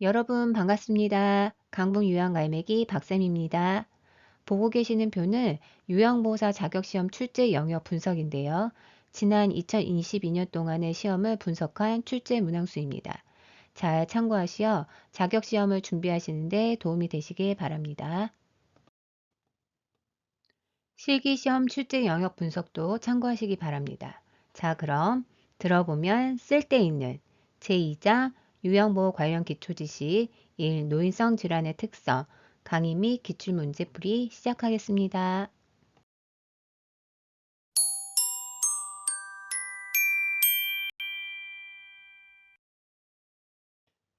여러분 반갑습니다. 강북 요양갈매기 박쌤입니다. 보고 계시는 표는 요양보호사 자격시험 출제 영역 분석인데요. 지난 2022년 동안의 시험을 분석한 출제 문항수입니다. 잘 참고하시어 자격시험을 준비하시는데 도움이 되시길 바랍니다. 실기시험 출제 영역 분석도 참고하시기 바랍니다. 자, 그럼 들어보면 쓸데있는 제2장 요양보호 관련 기초지식 1. 노인성 질환의 특성 강의 및 기출문제풀이 시작하겠습니다.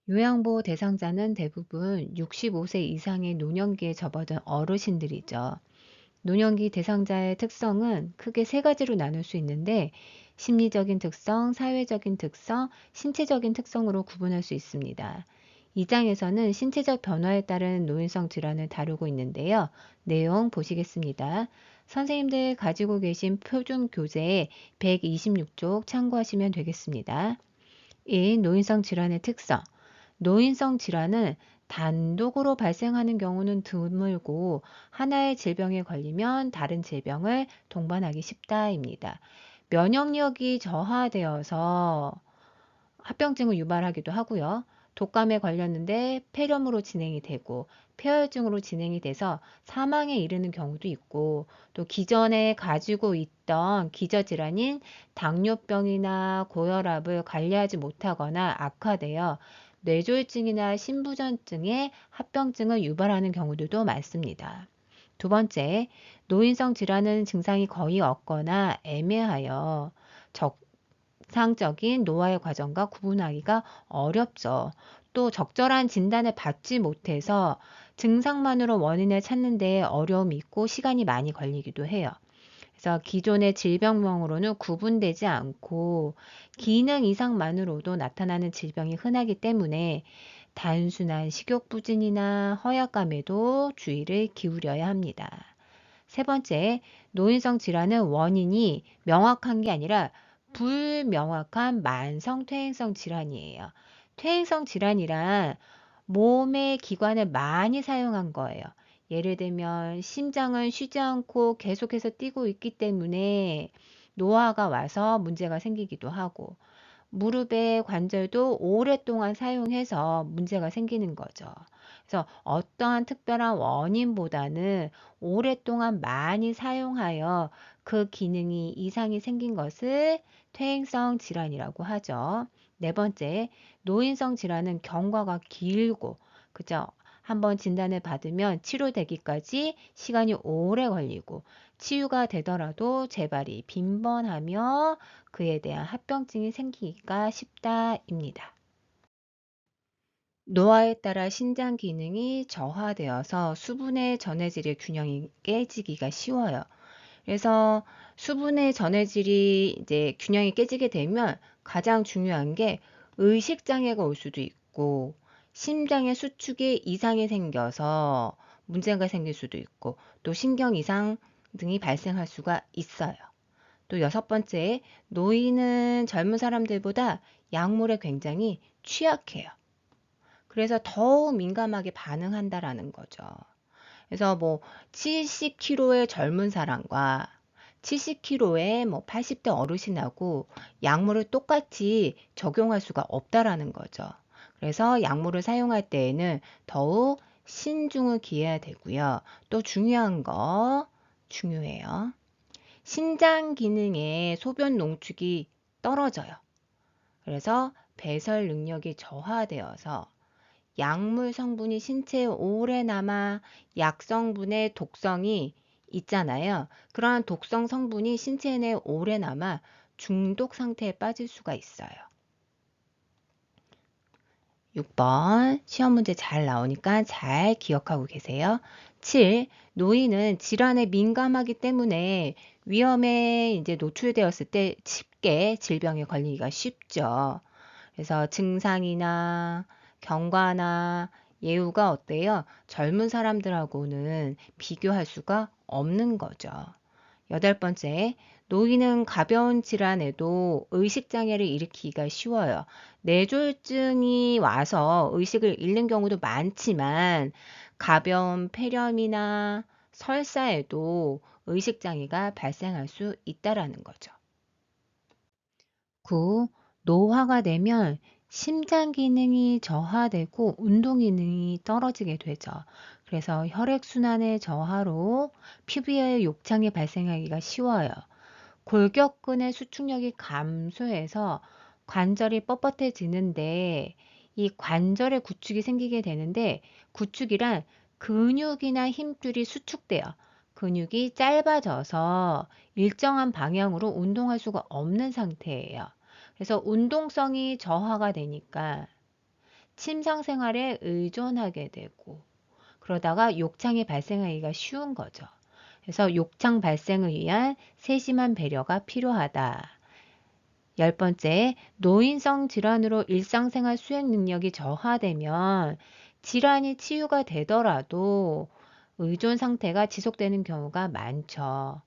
요양보호 대상자는 대부분 65세 이상의 노년기에 접어든 어르신들이죠. 노년기 대상자의 특성은 크게 세 가지로 나눌 수 있는데 심리적인 특성, 사회적인 특성, 신체적인 특성으로 구분할 수 있습니다. 이 장에서는 신체적 변화에 따른 노인성 질환을 다루고 있는데요. 내용 보시겠습니다. 선생님들 가지고 계신 표준 교재에 126쪽 참고하시면 되겠습니다. 1. 노인성 질환의 특성. 노인성 질환은 단독으로 발생하는 경우는 드물고 하나의 질병에 걸리면 다른 질병을 동반하기 쉽다입니다. 면역력이 저하되어서 합병증을 유발하기도 하고요. 독감에 걸렸는데 폐렴으로 진행이 되고 폐혈증으로 진행이 돼서 사망에 이르는 경우도 있고 또 기존에 가지고 있던 기저질환인 당뇨병이나 고혈압을 관리하지 못하거나 악화되어 뇌졸중이나 심부전증의 합병증을 유발하는 경우들도 많습니다. 두 번째, 노인성 질환은 증상이 거의 없거나 애매하여 정상적인 노화의 과정과 구분하기가 어렵죠. 또 적절한 진단을 받지 못해서 증상만으로 원인을 찾는 데 어려움이 있고 시간이 많이 걸리기도 해요. 그래서 기존의 질병명으로는 구분되지 않고 기능 이상만으로도 나타나는 질병이 흔하기 때문에 단순한 식욕부진이나 허약감에도 주의를 기울여야 합니다. 세 번째, 노인성 질환은 원인이 명확한 게 아니라 불명확한 만성 퇴행성 질환이에요. 퇴행성 질환이란 몸의 기관을 많이 사용한 거예요. 예를 들면 심장은 쉬지 않고 계속해서 뛰고 있기 때문에 노화가 와서 문제가 생기기도 하고 무릎의 관절도 오랫동안 사용해서 문제가 생기는 거죠. 그래서 어떠한 특별한 원인보다는 오랫동안 많이 사용하여 그 기능이 이상이 생긴 것을 퇴행성 질환이라고 하죠. 네 번째, 노인성 질환은 경과가 길고, 그죠? 한번 진단을 받으면 치료되기까지 시간이 오래 걸리고, 치유가 되더라도 재발이 빈번하며 그에 대한 합병증이 생기기가 쉽다입니다. 노화에 따라 신장 기능이 저하되어서 수분의 전해질의 균형이 깨지기가 쉬워요. 그래서 수분의 전해질이 이제 균형이 깨지게 되면 가장 중요한 게 의식 장애가 올 수도 있고 심장의 수축에 이상이 생겨서 문제가 생길 수도 있고 또 신경 이상 등이 발생할 수가 있어요. 또 여섯 번째, 노인은 젊은 사람들보다 약물에 굉장히 취약해요. 그래서 더욱 민감하게 반응한다라는 거죠. 그래서 뭐 70kg의 젊은 사람과 70kg의 뭐 80대 어르신하고 약물을 똑같이 적용할 수가 없다라는 거죠. 그래서 약물을 사용할 때에는 더욱 신중을 기해야 되고요. 또 중요한 거 중요해요. 신장 기능의 소변 농축이 떨어져요. 그래서 배설 능력이 저하되어서 약물 성분이 신체에 오래 남아 약 성분의 독성이 있잖아요. 그러한 독성 성분이 신체 내에 오래 남아 중독 상태에 빠질 수가 있어요. 6번 시험 문제 잘 나오니까 잘 기억하고 계세요. 7. 노인은 질환에 민감하기 때문에 위험에 이제 노출되었을 때 쉽게 질병에 걸리기가 쉽죠. 그래서 증상이나 경과나 예후가 어때요? 젊은 사람들하고는 비교할 수가 없는 거죠. 여덟 번째, 노인은 가벼운 질환에도 의식장애를 일으키기가 쉬워요. 뇌졸중이 와서 의식을 잃는 경우도 많지만 가벼운 폐렴이나 설사에도 의식장애가 발생할 수 있다라는 거죠. 9. 노화가 되면 심장 기능이 저하되고 운동 기능이 떨어지게 되죠. 그래서 혈액순환의 저하로 피부에 욕창이 발생하기가 쉬워요. 골격근의 수축력이 감소해서 관절이 뻣뻣해지는데 이 관절에 구축이 생기게 되는데 구축이란 근육이나 힘줄이 수축돼요. 근육이 짧아져서 일정한 방향으로 운동할 수가 없는 상태예요. 그래서 운동성이 저하가 되니까 침상 생활에 의존하게 되고 그러다가 욕창이 발생하기가 쉬운 거죠. 그래서 욕창 발생을 위한 세심한 배려가 필요하다. 10번째, 노인성 질환으로 일상생활 수행 능력이 저하되면 질환이 치유가 되더라도 의존 상태가 지속되는 경우가 많죠.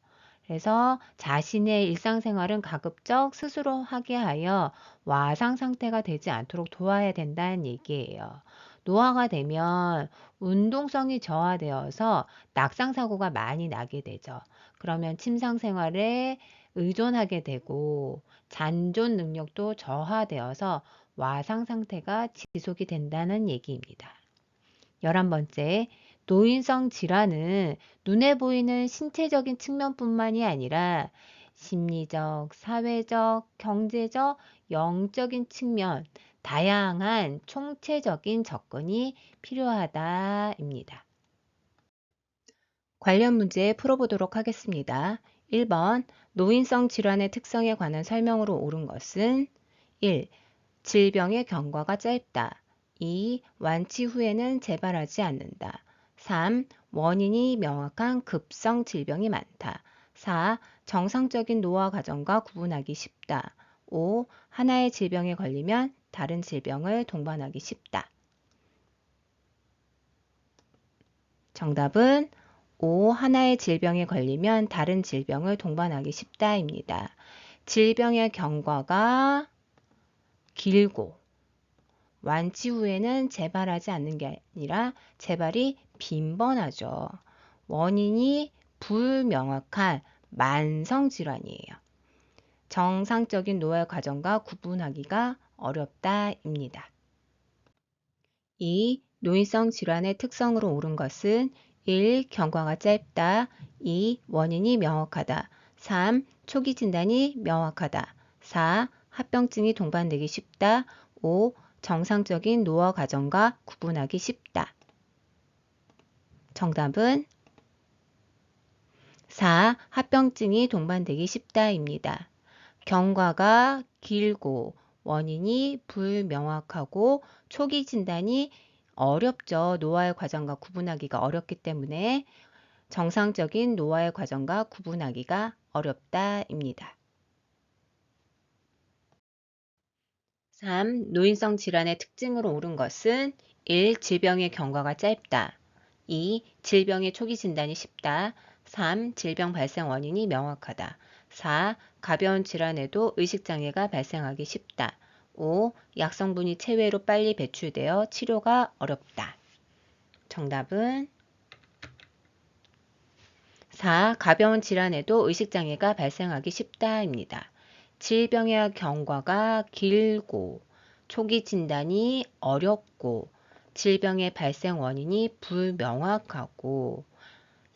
그래서 자신의 일상생활은 가급적 스스로 하게 하여 와상 상태가 되지 않도록 도와야 된다는 얘기예요. 노화가 되면 운동성이 저하되어서 낙상사고가 많이 나게 되죠. 그러면 침상 생활에 의존하게 되고 잔존 능력도 저하되어서 와상 상태가 지속이 된다는 얘기입니다. 11번째, 노인성 질환은 눈에 보이는 신체적인 측면뿐만이 아니라 심리적, 사회적, 경제적, 영적인 측면, 다양한 총체적인 접근이 필요하다입니다. 관련 문제 풀어보도록 하겠습니다. 1번, 노인성 질환의 특성에 관한 설명으로 옳은 것은 1. 질병의 경과가 짧다. 2. 완치 후에는 재발하지 않는다. 3. 원인이 명확한 급성 질병이 많다. 4. 정상적인 노화 과정과 구분하기 쉽다. 5. 하나의 질병에 걸리면 다른 질병을 동반하기 쉽다. 정답은 5. 하나의 질병에 걸리면 다른 질병을 동반하기 쉽다입니다. 질병의 경과가 길고 완치 후에는 재발하지 않는 게 아니라 재발이 빈번하죠. 원인이 불명확한 만성질환이에요. 정상적인 노화 과정과 구분하기가 어렵다입니다. 2. 노인성 질환의 특성으로 옳은 것은 1. 경과가 짧다. 2. 원인이 명확하다. 3. 초기 진단이 명확하다. 4. 합병증이 동반되기 쉽다. 5. 정상적인 노화 과정과 구분하기 쉽다. 정답은 4. 합병증이 동반되기 쉽다입니다. 경과가 길고 원인이 불명확하고 초기 진단이 어렵죠. 노화의 과정과 구분하기가 어렵기 때문에 정상적인 노화의 과정과 구분하기가 어렵다입니다. 3. 노인성 질환의 특징으로 옳은 것은 1. 질병의 경과가 짧다. 2. 질병의 초기 진단이 쉽다. 3. 질병 발생 원인이 명확하다. 4. 가벼운 질환에도 의식장애가 발생하기 쉽다. 5. 약성분이 체외로 빨리 배출되어 치료가 어렵다. 정답은 4. 가벼운 질환에도 의식장애가 발생하기 쉽다입니다. 질병의 경과가 길고 초기 진단이 어렵고 질병의 발생 원인이 불명확하고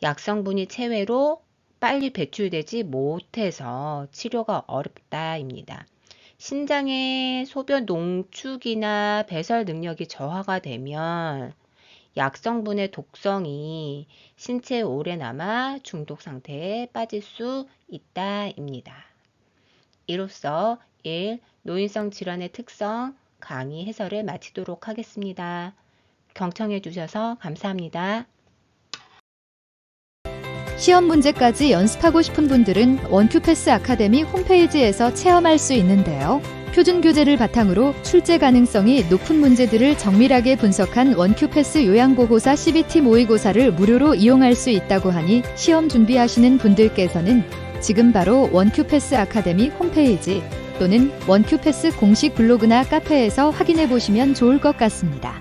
약성분이 체외로 빨리 배출되지 못해서 치료가 어렵다입니다. 신장의 소변 농축이나 배설 능력이 저하가 되면 약성분의 독성이 신체에 오래 남아 중독 상태에 빠질 수 있다입니다. 이로써 1. 노인성 질환의 특성 강의 해설을 마치도록 하겠습니다. 경청해 주셔서 감사합니다. 시험 문제까지 연습하고 싶은 분들은 원큐패스 아카데미 홈페이지에서 체험할 수 있는데요. 표준 교재를 바탕으로 출제 가능성이 높은 문제들을 정밀하게 분석한 원큐패스 요양보고사 CBT 모의고사를 무료로 이용할 수 있다고 하니 시험 준비하시는 분들께서는 지금 바로 원큐패스 아카데미 홈페이지 또는 원큐패스 공식 블로그나 카페에서 확인해 보시면 좋을 것 같습니다.